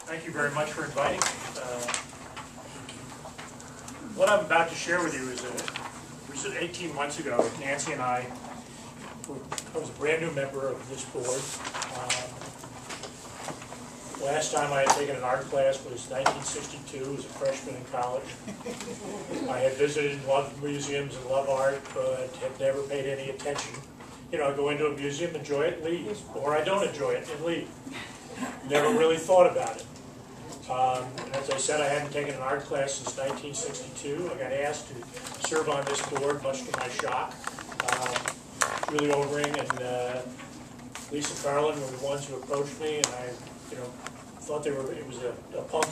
Thank you very much for inviting me. What I'm about to share with you is we said 18 months ago, Nancy and I was a brand new member of this board. Last time I had taken an art class was 1962 as a freshman in college. I had visited and loved museums and loved art, but had never paid any attention. You know, I go into a museum, enjoy it, leave. Or I don't enjoy it and leave. Never really thought about it. And as I said, I hadn't taken an art class since 1962. I got asked to serve on this board, much to my shock. Really Overing and Lisa Carlin were the ones who approached me, and I, thought it was a punk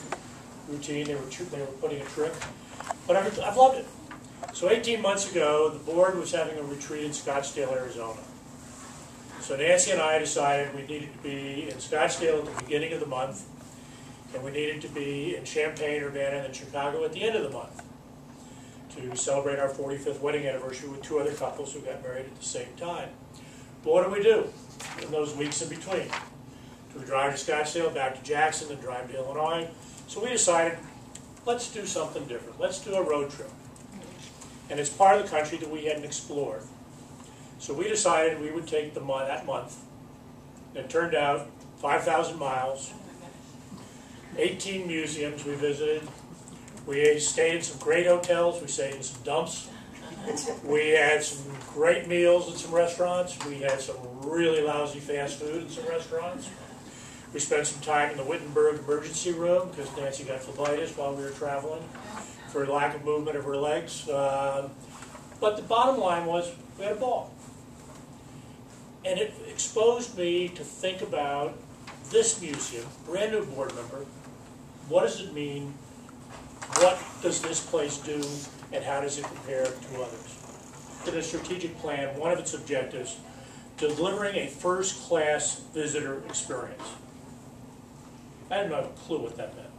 routine. They were putting a trick, but I've loved it. So 18 months ago, the board was having a retreat in Scottsdale, Arizona. So Nancy and I decided we needed to be in Scottsdale at the beginning of the month, and we needed to be in Champaign, Urbana, and Chicago at the end of the month to celebrate our 45th wedding anniversary with two other couples who got married at the same time. But what do we do in those weeks in between? Do we drive to Scottsdale, back to Jackson, and drive to Illinois? So we decided, let's do something different. Let's do a road trip. And it's part of the country that we hadn't explored. So we decided we would take that month. It turned out 5,000 miles, 18 museums we visited. We stayed in some great hotels. We stayed in some dumps. We had some great meals at some restaurants. We had some really lousy fast food in some restaurants. We spent some time in the Wittenberg emergency room because Nancy got phlebitis while we were traveling for lack of movement of her legs. But the bottom line was we had a ball. And it exposed me to think about this museum, brand new board member. What does it mean? What does this place do? And how does it compare to others? In a strategic plan, one of its objectives, delivering a first-class visitor experience. I didn't have a clue what that meant.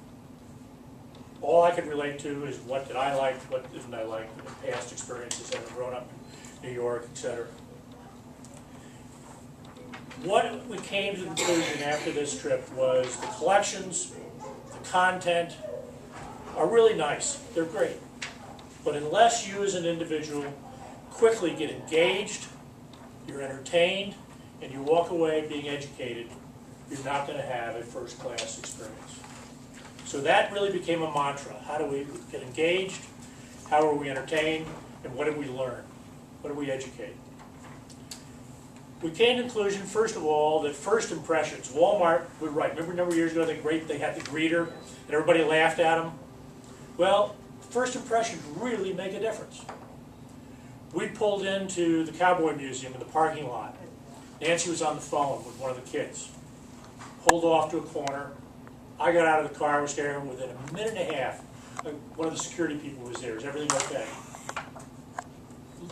All I could relate to is what did I like, what didn't I like, in past experiences, having grown up in New York, etc. What we came to the conclusion after this trip was the collections, the content are really nice. They're great. But unless you as an individual quickly get engaged, you're entertained, and you walk away being educated, you're not going to have a first-class experience. So that really became a mantra. How do we get engaged? How are we entertained? And what did we learn? What did we educate? We came to the conclusion, first of all, that first impressions, Walmart, we're right. Remember a number of years ago they had the greeter, and everybody laughed at them? Well, first impressions really make a difference. We pulled into the Cowboy Museum in the parking lot. Nancy was on the phone with one of the kids. Pulled off to a corner. I got out of the car, was there within a minute and a half. One of the security people was there. Is everything okay?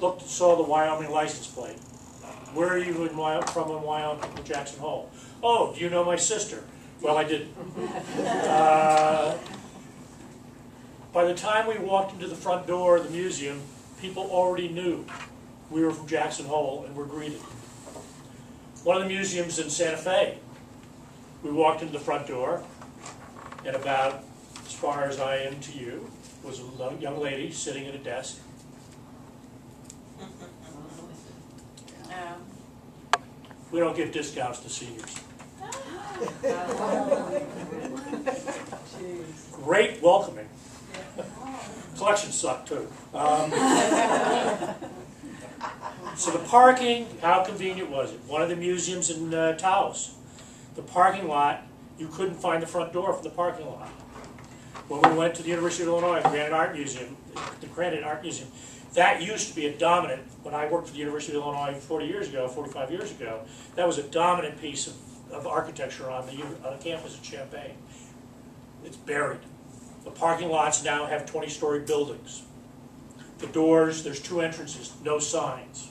Looked, saw the Wyoming license plate. Where are you from in Wyoming? Jackson Hole. Oh, do you know my sister? Well, I didn't. By the time we walked into the front door of the museum, people already knew we were from Jackson Hole and were greeted. One of the museums in Santa Fe, we walked into the front door, and about as far as I am to you was a young lady sitting at a desk. We don't give discounts to seniors. Great welcoming. Collections suck too. So the parking, how convenient was it? One of the museums in Taos, the parking lot, you couldn't find the front door from the parking lot. When we went to the University of Illinois Granite Art Museum, the Granite Art Museum, that used to be a dominant, when I worked for the University of Illinois 45 years ago, that was a dominant piece of architecture on the campus at Champaign. It's buried. The parking lots now have 20-story buildings. The doors, there's 2 entrances, no signs.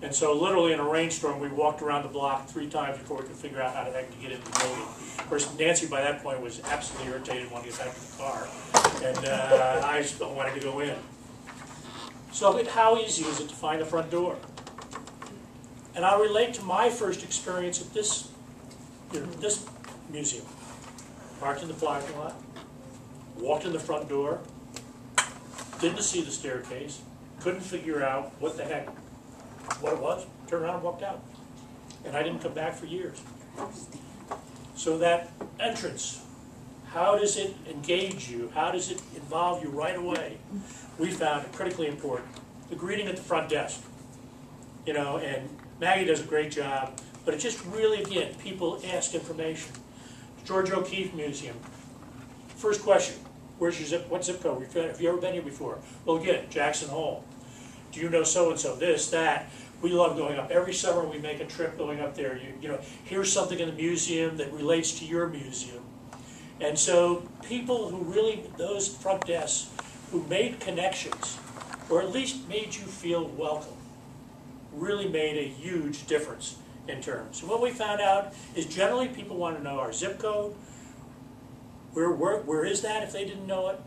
And so literally in a rainstorm, we walked around the block 3 times before we could figure out how to get into the building. Of course, Nancy by that point was absolutely irritated wanting to get back to the car. And I still wanted to go in. So how easy is it to find the front door? And I'll relate to my first experience at this museum. parked in the parking lot, walked in the front door, didn't see the staircase, couldn't figure out what the heck, what it was, turned around and walked out. And I didn't come back for years. So that entrance, how does it engage you? How does it involve you right away? We found it critically important. The greeting at the front desk, you know, and Maggie does a great job, but it just really, again, people ask information. George O'Keeffe Museum, first question, where's your what zip code? Have you ever been here before? Well, again, Jackson Hole. Do you know so-and-so, this, that? We love going up. Every summer we make a trip going up there. You know, here's something in the museum that relates to your museum. And so people who really, those front desks, who made connections, or at least made you feel welcome, really made a huge difference in terms. So what we found out is generally people want to know our zip code, where is that if they didn't know it,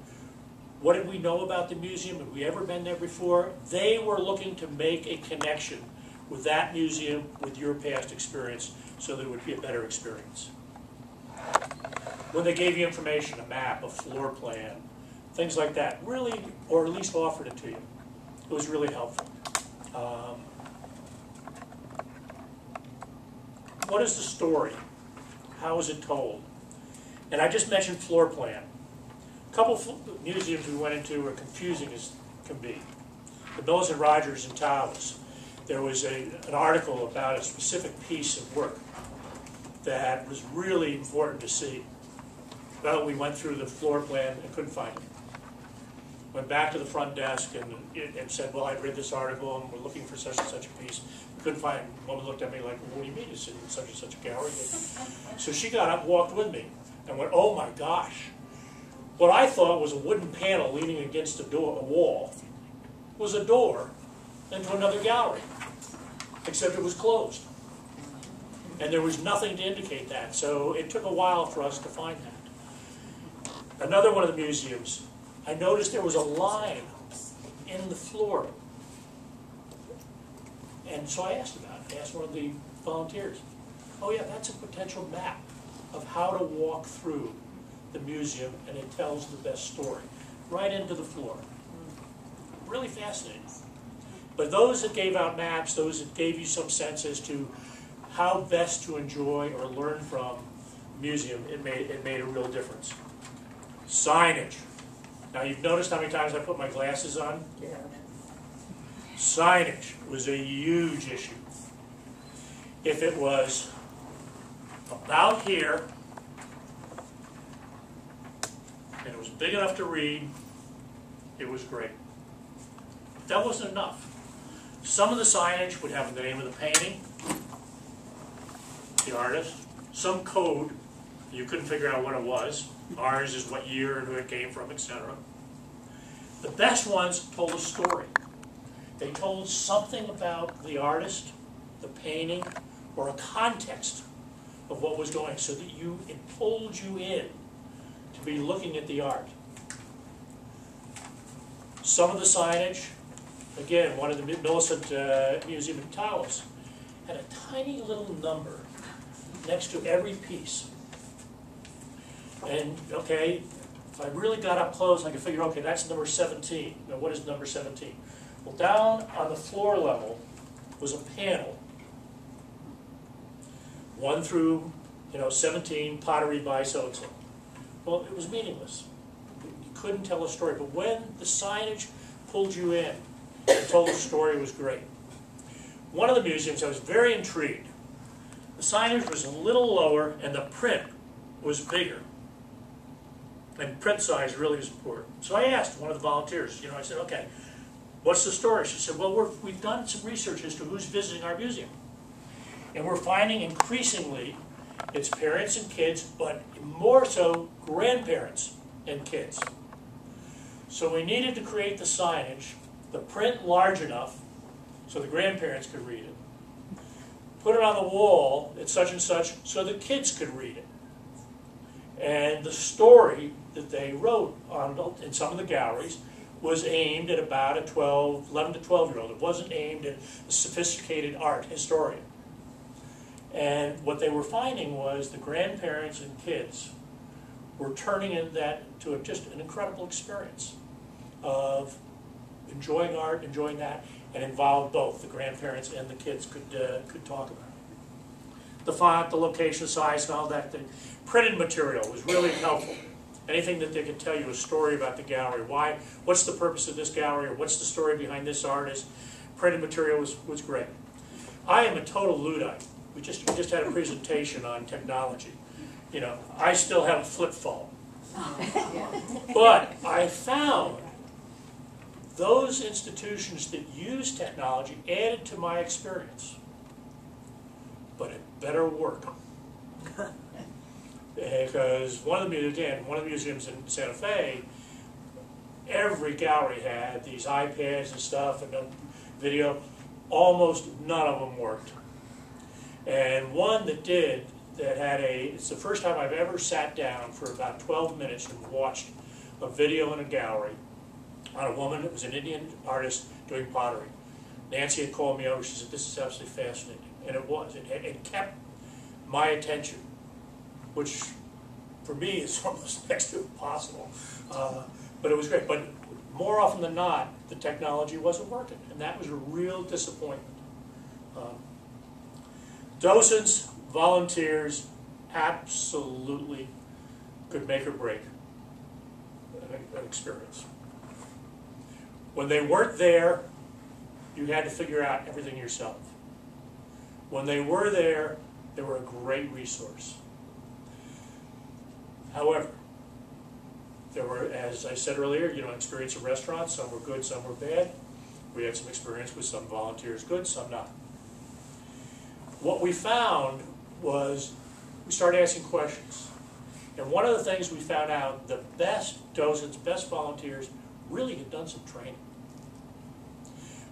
what did we know about the museum, had we ever been there before. They were looking to make a connection with that museum, with your past experience, so that it would be a better experience. When they gave you information, a map, a floor plan, things like that, really, or at least offered it to you, it was really helpful. What is the story? How is it told? And I just mentioned floor plan. A couple of museums we went into were confusing as can be. The Millicent Rogers in Taos, there was an article about a specific piece of work that was really important to see. Well, we went through the floor plan and couldn't find it. Went back to the front desk and said, well, I read this article and we're looking for such and such a piece. We couldn't find it. Woman looked at me like, well, what do you mean it's in such and such a gallery? So she got up, walked with me, and went, oh my gosh. What I thought was a wooden panel leaning against a wall was a door into another gallery, except it was closed. And there was nothing to indicate that, so it took a while for us to find that. Another one of the museums, I noticed there was a line in the floor. And so I asked about it. I asked one of the volunteers. Oh yeah, that's a potential map of how to walk through the museum, and it tells the best story. Right into the floor. Really fascinating. But those that gave out maps, those that gave you some sense as to how best to enjoy or learn from the museum, it made a real difference. Signage. Now you've noticed how many times I put my glasses on? Yeah. Signage was a huge issue. If it was about here, and it was big enough to read, it was great. But that wasn't enough. Some of the signage would have the name of the painting, the artist, some code, you couldn't figure out what it was. Ours is what year and who it came from, etc. The best ones told a story. They told something about the artist, the painting, or a context of what was going, so that it pulled you in to be looking at the art. Some of the signage, again, one of the Millicent Museum in Taos, had a tiny little number next to every piece. And, okay, if I really got up close, I could figure, okay, that's number 17. Now, what is number 17? Well, down on the floor level was a panel. 1 through, 17, pottery by so-and-so. Well, it was meaningless. You couldn't tell a story. But when the signage pulled you in and told the story, it was great. One of the museums, I was very intrigued. The signage was a little lower and the print was bigger. And print size really is important. So I asked one of the volunteers, I said, okay, what's the story? She said, well, we've done some research as to who's visiting our museum. And we're finding increasingly it's parents and kids, but more so grandparents and kids. So we needed to create the signage, the print large enough so the grandparents could read it. Put it on the wall at such and such so the kids could read it. And the story that they wrote in some of the galleries was aimed at about a 11 to 12-year-old. It wasn't aimed at a sophisticated art historian. And what they were finding was the grandparents and kids we're turning that into just an incredible experience of enjoying art, enjoying that, and involve both the grandparents and the kids could talk about it. The font, the location, the size, and all that. The printed material was really helpful. Anything that they could tell you a story about the gallery. Why? What's the purpose of this gallery? Or what's the story behind this artist? Printed material was great. I am a total Luddite. We just had a presentation on technology. You know, I still have a flip phone. But I found those institutions that use technology added to my experience. But it better work. Because one of the museums in Santa Fe, every gallery had these iPads and stuff and video. Almost none of them worked. And one that did, it's the first time I've ever sat down for about 12 minutes and watched a video in a gallery on a woman that was an Indian artist doing pottery. Nancy had called me over. She said, "This is absolutely fascinating." And it was. It kept my attention, which for me is almost next to impossible. But it was great. But more often than not, the technology wasn't working, and that was a real disappointment. Docents, volunteers, absolutely could make or break an experience. When they weren't there, you had to figure out everything yourself. When they were there, they were a great resource. However, there were, as I said earlier, experience of restaurants. Some were good, some were bad. We had some experience with some volunteers good, some not. What we found was we started asking questions. And one of the things we found out, the best docents, best volunteers really had done some training.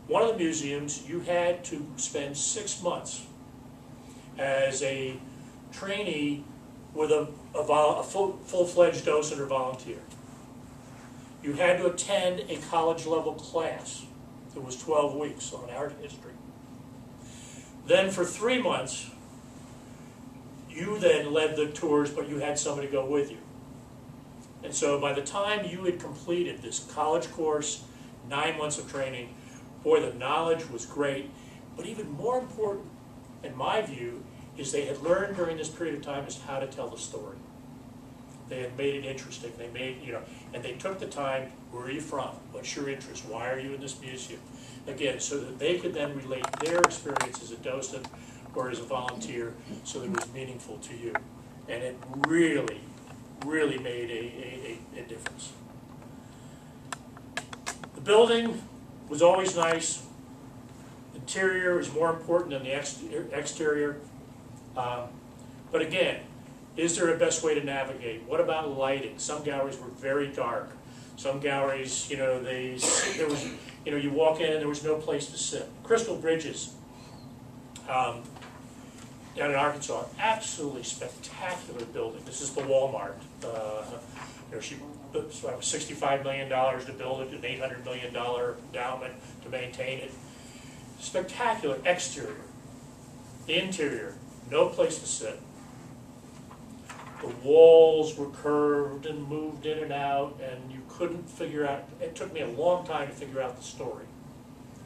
One of the museums, you had to spend 6 months as a trainee with a full-fledged docent or volunteer. You had to attend a college-level class that was 12 weeks on art history. Then for 3 months, you then led the tours, but you had somebody go with you. And so by the time you had completed this college course, 9 months of training, boy, the knowledge was great. But even more important, in my view, is they had learned during this period of time is how to tell the story. They had made it interesting. They made, and they took the time, where are you from? What's your interest? Why are you in this museum? Again, so that they could then relate their experience as a docent or as a volunteer so that it was meaningful to you. And it really, really made a difference. The building was always nice. Interior is more important than the exterior. But again, is there a best way to navigate? What about lighting? Some galleries were very dark. Some galleries, you walk in and there was no place to sit. Crystal Bridges down in Arkansas, absolutely spectacular building. This is the Walmart. She put $65 million to build it, an $800 million endowment to maintain it. Spectacular exterior. The interior, no place to sit. The walls were curved and moved in and out, and you couldn't figure out, it took me a long time to figure out the story.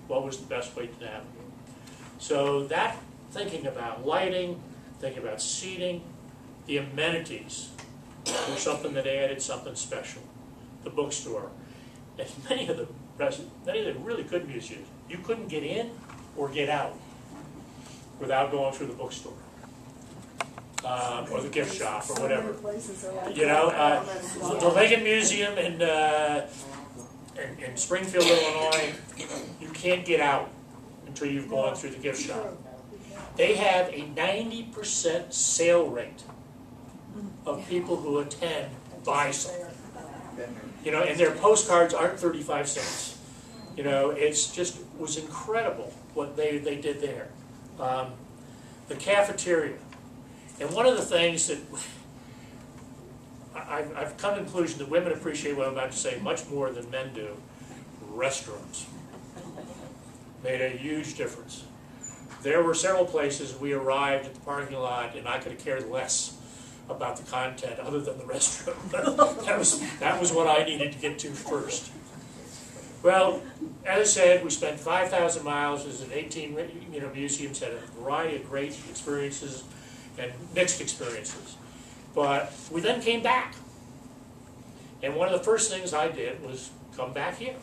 What was the best way to navigate? So that, thinking about lighting, thinking about seating, the amenities were something that added something special. The bookstore. And many of the really good museums, you couldn't get in or get out without going through the bookstore. Or the gift shop, or whatever. The Lincoln Museum in Springfield, Illinois, you can't get out until you've gone through the gift shop. They have a 90% sale rate of people who attend buy something. And their postcards aren't 35 cents. It's just was incredible what they did there. The cafeteria. And one of the things that I've come to the conclusion that women appreciate what I'm about to say much more than men do, restrooms made a huge difference. There were several places we arrived at the parking lot and I could have cared less about the content other than the restroom. that was what I needed to get to first. Well, as I said, we spent 5,000 miles, visited 18 museums, had a variety of great experiences and mixed experiences. But we then came back. And one of the first things I did was come back here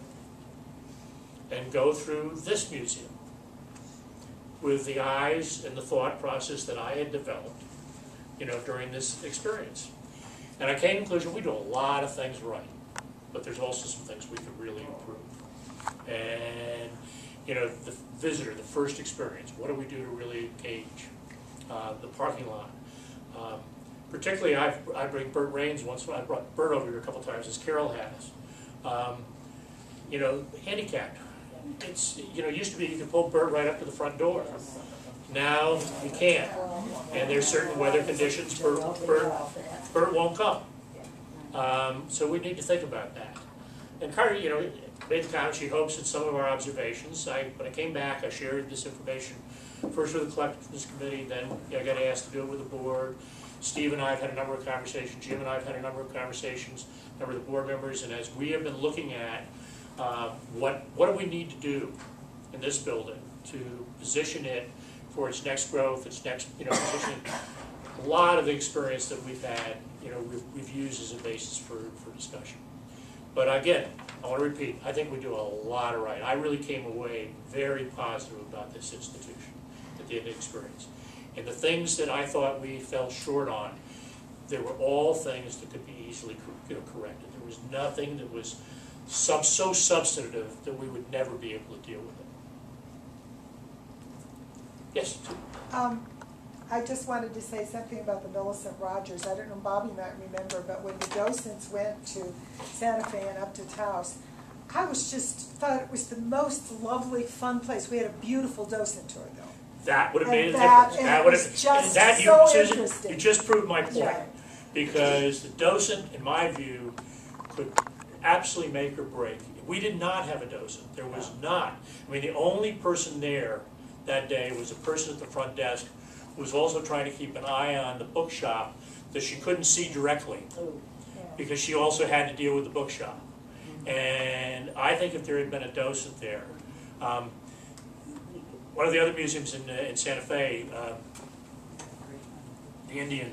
and go through this museum with the eyes and the thought process that I had developed, during this experience. And I came to the conclusion we do a lot of things right, but there's also some things we could really improve. And, the visitor, the first experience, what do we do to really engage the parking lot? Particularly, I bring Bert Raines once. I brought Bert over here a couple times, as Carol has. Handicapped. It's used to be you could pull Bert right up to the front door. Now you can't, and there's certain weather conditions. Bert won't come. So we need to think about that. And Carter, made the comment she hopes that some of our observations. When I came back, I shared this information first with the Collectiveness Committee, then I got asked to do it with the board. Steve and I have had a number of conversations, Jim and I have had a number of conversations, a number of the board members, and as we have been looking at what do we need to do in this building to position it for its next growth, its next positioning. A lot of the experience that we've had, we've used as a basis for discussion. But again, I want to repeat, I think we do a lot of right. I really came away very positive about this institution at the end of the experience. And the things that I thought we fell short on, they were all things that could be easily corrected. There was nothing that was so substantive that we would never be able to deal with it. Yes? I just wanted to say something about the Millicent Rogers. I don't know, Bobby might remember, but when the docents went to Santa Fe and up to Taos, I thought it was the most lovely, fun place. We had a beautiful docent tour, though. That would have made a difference. That would have just Susan, you just proved my point. Yeah. Because the docent, in my view, could absolutely make or break. We did not have a docent. There was not. I mean, the only person there that day was a person at the front desk who was also trying to keep an eye on the bookshop that she couldn't see directly because she also had to deal with the bookshop. And I think if there had been a docent there, one of the other museums in Santa Fe, the Indian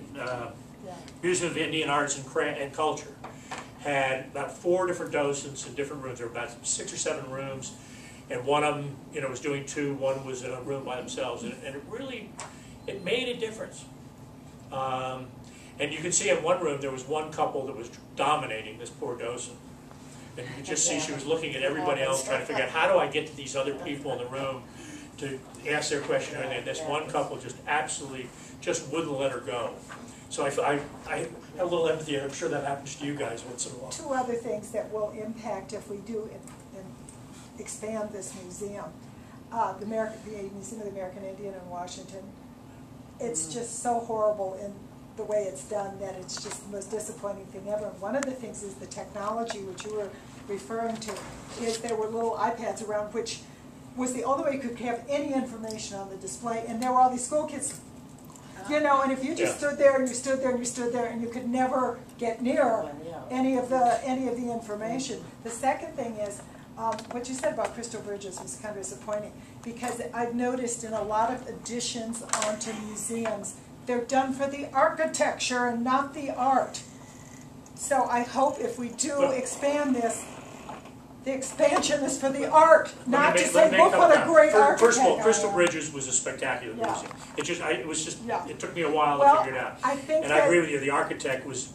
Museum of Indian Arts and Culture, had about 4 different docents in different rooms. There were about 6 or 7 rooms, and one of them, was doing 2. One was in a room by themselves, and it made a difference. And you could see in one room there was one couple that was dominating this poor docent, and you could just see she was looking at everybody else, trying to figure out how do I get to these other people in the room to ask their question, and this one couple just absolutely just wouldn't let her go. So I have a little empathy, and I'm sure that happens to you guys once in a while. 2 other things that will impact if we do expand this museum. The Museum of the American Indian in Washington, it's just so horrible in the way it's done that it's just the most disappointing thing ever. And one of the things is the technology, which you were referring to, is there were little iPads around, which was the only way you could have any information on the display, and there were all these school kids, and if you just stood there and you stood there and you stood there and you could never get near any of the information. The second thing is what you said about Crystal Bridges was kind of disappointing, because I've noticed in a lot of additions onto museums, they're done for the architecture and not the art. So I hope if we do expand this, the expansion is for the art, not to say, look what a great architect. First of all, Crystal Bridges was a spectacular museum. It took me a while to figure it out. I agree with you, the architect was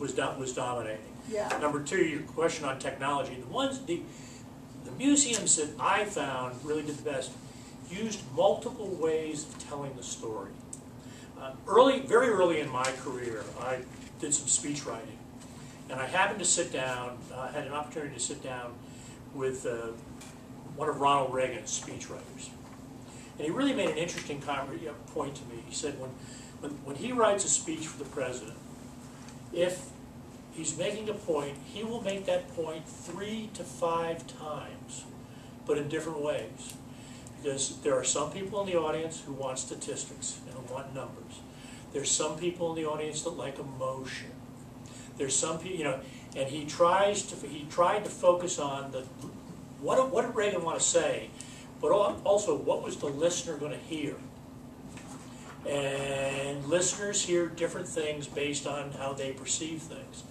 dominating. Yeah. Number 2, your question on technology. The museums that I found really did the best used multiple ways of telling the story. Very early in my career, I did some speech writing, and I happened to sit down, had an opportunity to sit down with one of Ronald Reagan's speechwriters. And he really made an interesting point to me. He said when he writes a speech for the president, if he's making a point, he will make that point 3 to 5 times, but in different ways. Because there are some people in the audience who want statistics and who want numbers. There's some people in the audience that like emotion. There's some people, you know, and he tried to focus on what did Reagan want to say, but also what was the listener going to hear. And listeners hear different things based on how they perceive things.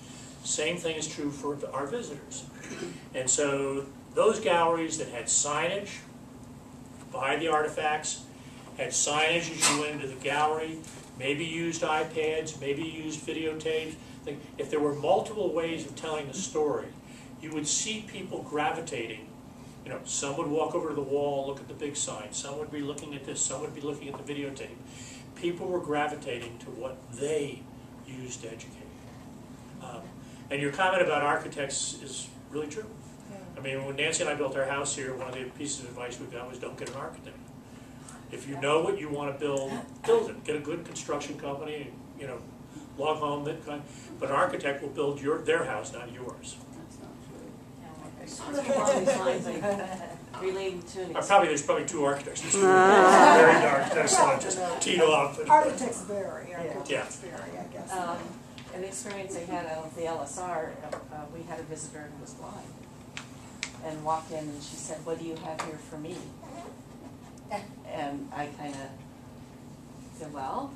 Same thing is true for our visitors. And so those galleries that had signage by the artifacts, had signage as you went into the gallery, maybe used iPads, maybe used videotapes. If there were multiple ways of telling the story, you would see people gravitating. You know, some would walk over to the wall, look at the big sign. Some would be looking at this. Some would be looking at the videotape. People were gravitating to what they used to educate. And your comment about architects is really true. I mean, when Nancy and I built our house here, one of the pieces of advice we got was don't get an architect. If you know what you want to build, build it. Get a good construction company, you know, log home, that kind. But an architect will build their house, not yours. That's not true. Along these lines, relating to an There's probably two architects. There's two very architects that just teed off. Architects vary, I guess. An experience I had out of the LSR, we had a visitor who was blind and walked in and she said, "What do you have here for me?" And I kind of said, "Well,"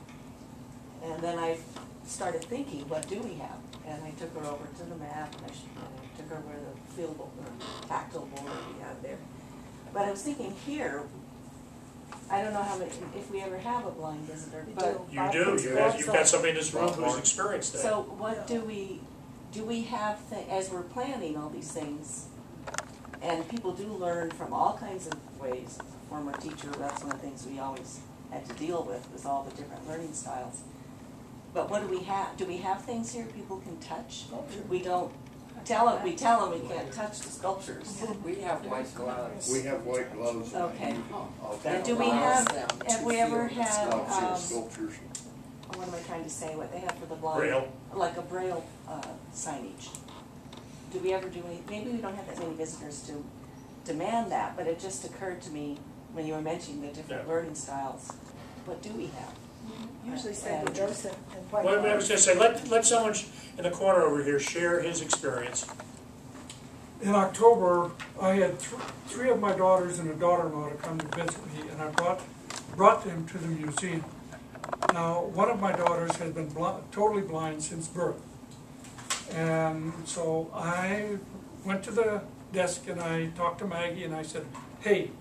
and then I started thinking, what do we have? And I took her over to the map and I took her where the field or tactile board we had there. But I was thinking here, I don't know how many, if we ever have a blind visitor, but You do. You've got somebody in this room who's experienced that. so what do we have, as we're planning all these things, and people do learn from all kinds of ways. Former teacher, that's one of the things we always had to deal with, was all the different learning styles. But what do we have? Do we have things here people can touch? We don't tell them, we can't touch the sculptures. We have white gloves. We have white gloves. Okay. That And do we allows have, them have to we ever feel had, Sculptures. what am I trying to say, what they have for the blind? Braille. Like a Braille signage. Do we ever do any, maybe we don't have that many visitors to demand that, but it just occurred to me when you were mentioning the different learning styles. What do we have? Usually say the docent and white. Well, I was going to say, let someone in the corner over here share his experience. In October, I had three of my daughters and a daughter-in-law to come to visit me, and I brought them to the museum. Now, one of my daughters had been totally blind since birth. And so I went to the desk and I talked to Maggie and I said, "Hey,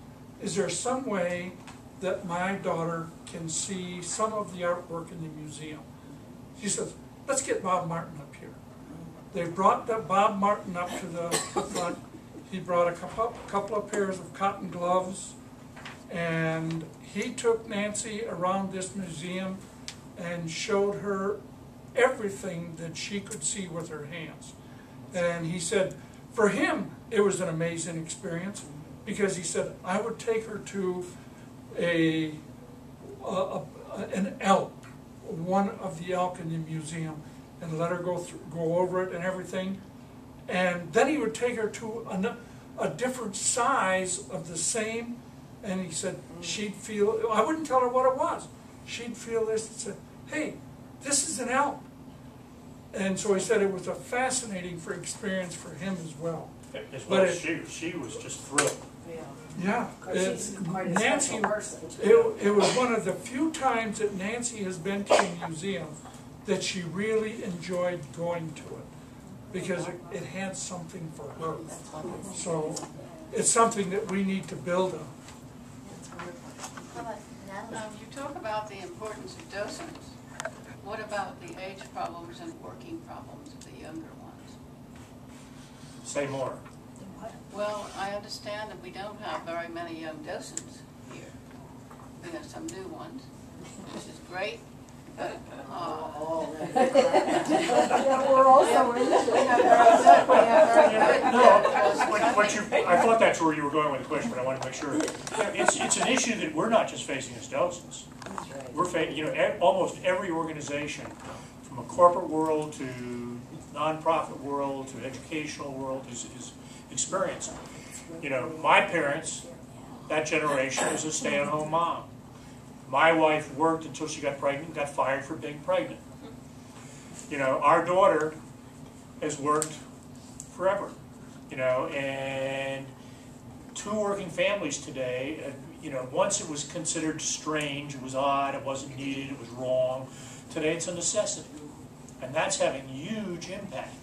is there some way that my daughter can see some of the artwork in the museum?" She says, "Let's get Bob Martin up here." They brought Bob Martin up to the front. He brought a couple of pairs of cotton gloves, and he took Nancy around this museum and showed her everything that she could see with her hands. And he said, for him, it was an amazing experience, because he said, I would take her to an elk, one of the elk in the museum, and let her go over it and everything. And then he would take her to a different size of the same, and he said she'd feel, I wouldn't tell her what it was. She'd feel this and said, "Hey, this is an elk." And so he said it was a fascinating experience for him as well. As well as she was just thrilled. Yeah, She's quite a Nancy, special person. it was one of the few times that Nancy has been to a museum that she really enjoyed going to it, because it had something for her. So it's something that we need to build on. Now, you talk about the importance of docents. What about the age problems and working problems of the younger ones? Say more. Well, I understand that we don't have very many young docents here. We have some new ones, which is great. But, Yeah, we're also into it. we have very good. I thought that's where you were going with the question, but I want to make sure. It's an issue that we're not just facing as docents. We're facing, almost every organization, from a corporate world to nonprofit world to educational world, is experiencing. My parents, that generation, was a stay-at-home mom. My wife worked until she got pregnant and got fired for being pregnant. You know, our daughter has worked forever, you know, and two working families today, you know, once it was considered strange, it was odd, it wasn't needed, it was wrong. Today it's a necessity, and that's having huge impact.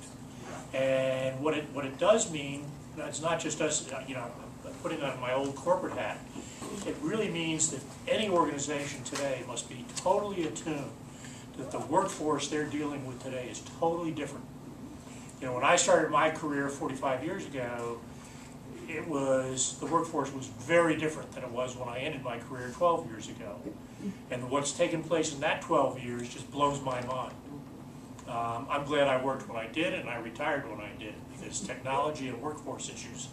And what it does mean, it's not just us, you know, putting on my old corporate hat. It really means that any organization today must be totally attuned that the workforce they're dealing with today is totally different. You know, when I started my career 45 years ago, the workforce was very different than it was when I ended my career 12 years ago. And what's taken place in that 12 years just blows my mind. I'm glad I worked when I did and I retired when I did, because technology and workforce issues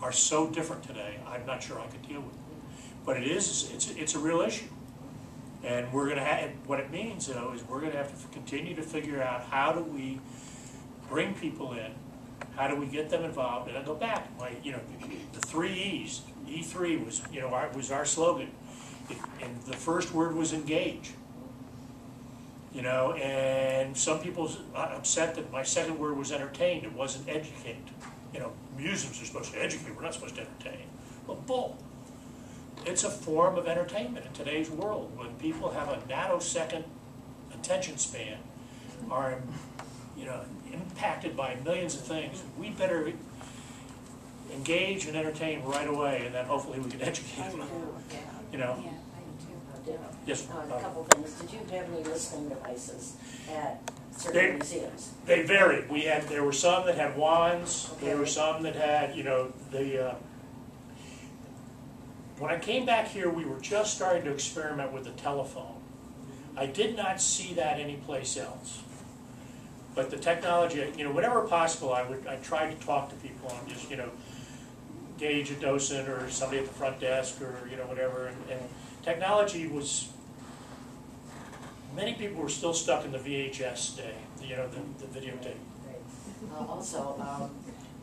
are so different today, I'm not sure I could deal with it. But it's a real issue. And we're going to have, what it means though, is we're going to have to continue to figure out how do we bring people in, how do we get them involved. And I go back, you know, the 3 E's. E3 was, you know, was our slogan. And the first word was engage. You know, and some people are upset that my second word was entertain. It wasn't educate. You know, museums are supposed to educate, we're not supposed to entertain. Well, bull. It's a form of entertainment in today's world. When people have a nanosecond attention span, are, you know, impacted by millions of things, we better engage and entertain right away, and then hopefully we can educate them. You know. Yeah, I do too. Yes. A couple things. Did you have any listening devices at certain museums? They varied. There were some that had wands. Okay. There were some that had, you know, when I came back here, we were just starting to experiment with the telephone. I did not see that anyplace else. But the technology, you know, whenever possible, I tried to talk to people and just, you know, gauge a docent or somebody at the front desk or, you know, whatever. And technology was, many people were still stuck in the VHS day, you know, the videotape. Right. Also,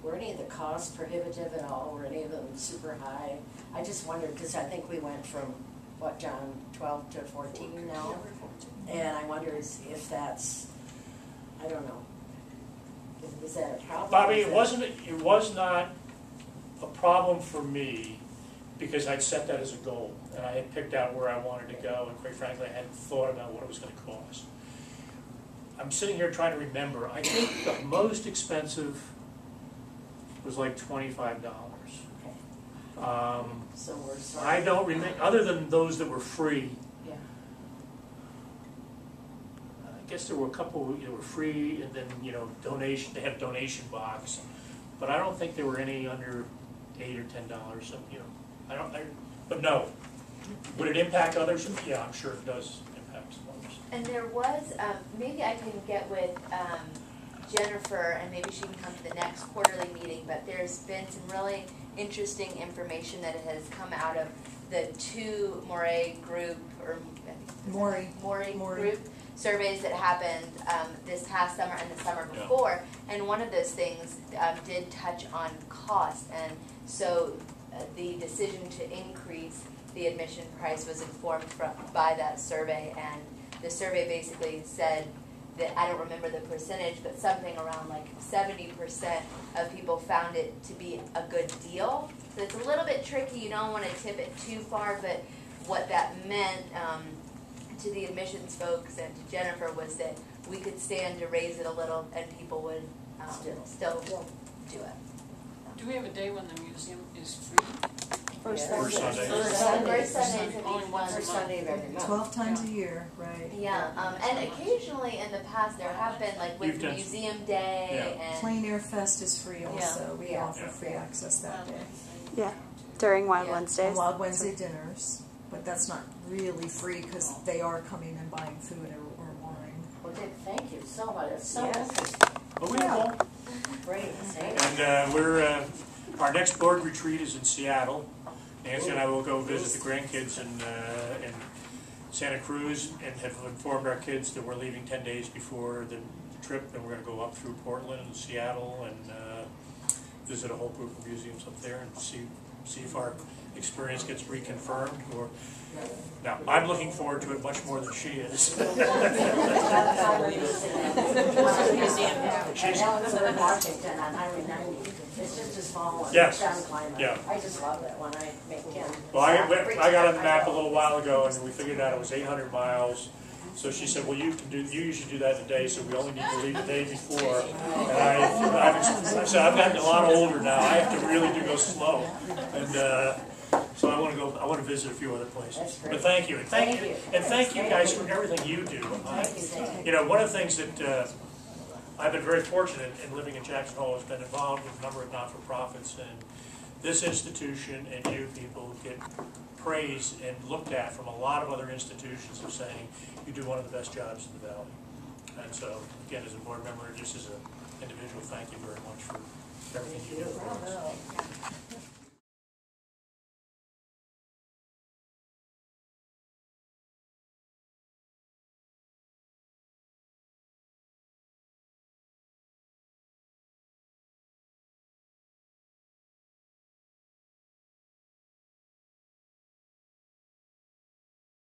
were any of the costs prohibitive at all? Were any of them super high? I just wondered, because I think we went from, what, John, 12 to 14 now? And I wondered if that's, I don't know, is that a problem? Bobby, it was not a problem for me because I'd set that as a goal and I had picked out where I wanted to go, and quite frankly I hadn't thought about what it was going to cost. I'm sitting here trying to remember. I think the most expensive was like $25. So we're sorry. I don't remember, other than those that were free. Yeah. I guess there were a couple that were free, and then, you know, donation. They had a donation box, but I don't think there were any under $8 or $10. So, you know, but no. Would it impact others? Yeah, I'm sure it does impact some others. And there was, maybe I can get with Jennifer, and maybe she can come to the next quarterly meeting, but there's been some really interesting information that has come out of the two Morey group, or Morey group surveys that happened this past summer and the summer before. Yeah. And one of those things did touch on cost, and so the decision to increase the admission price was informed by that survey, and the survey basically said that, I don't remember the percentage, but something around like 70% of people found it to be a good deal. So it's a little bit tricky, you don't want to tip it too far, but what that meant to the admissions folks and to Jennifer was that we could stand to raise it a little and people would still do it. Do we have a day when the museum is free? First Sunday. Sunday. First Sunday to Only be once a First month. Sunday of every month. 12 times a year, right? Yeah, and occasionally in the past there have been, like with You've done- Museum Day and Plein Air Fest is free also. We offer free access that day. Yeah, during Wild Yeah. Wednesdays. And Wild Wednesday dinners, but that's not really free because they are coming and buying food or wine. Well, Dick, thank you so much. It's so Yes. interesting. But we will. Great, thank you. And our next board retreat is in Seattle. Nancy and I will go visit the grandkids in Santa Cruz, and have informed our kids that we're leaving 10 days before the trip, and we're going to go up through Portland and Seattle and visit a whole group of museums up there and see see if our experience gets reconfirmed, or, now, I'm looking forward to it much more than she is. And Ellen's in Washington on Highway 90. It's just a small one. Yes. Down climber. Yeah. I just love that one. I make Ken. Well, I got on the map a little while ago, and we figured out it was 800 miles. So she said, well, you usually do that in a day, so we only need to leave the day before. And I said, I've gotten a lot older now. I have to really do go slow. And so I want to visit a few other places. That's great. But thank you, and thank you, and thank you guys for everything you do. You know, one of the things that I've been very fortunate in living in Jackson Hole has been involved with a number of not-for-profits, and this institution and you people get praise and looked at from a lot of other institutions of saying you do one of the best jobs in the valley. And so, again, as a board member, just as an individual, thank you very much for everything you do for us.